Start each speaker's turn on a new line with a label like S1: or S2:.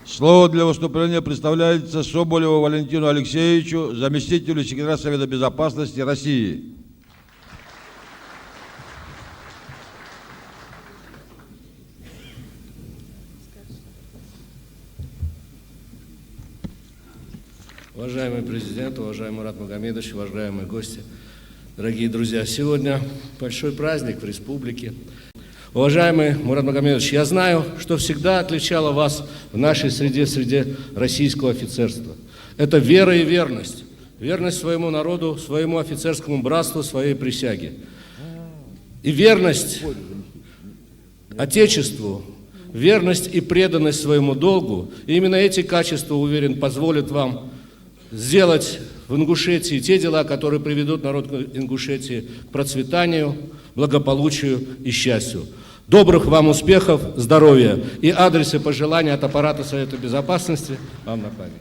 S1: Слово для выступления представляется Соболеву Валентину Алексеевичу, заместителю секретаря Совета Безопасности России.
S2: Уважаемый президент, уважаемый Мурат Магомедович, уважаемые гости, дорогие друзья, сегодня большой праздник в республике. Уважаемый Мурат Магомедович, я знаю, что всегда отличало вас в нашей среде российского офицерства. Это вера и верность. Верность своему народу, своему офицерскому братству, своей присяге. И верность Отечеству, верность и преданность своему долгу. И именно эти качества, уверен, позволят вам сделать в Ингушетии те дела, которые приведут народ Ингушетии к процветанию, благополучию и счастью. Добрых вам успехов, здоровья и адресы пожелания от аппарата Совета Безопасности вам на память.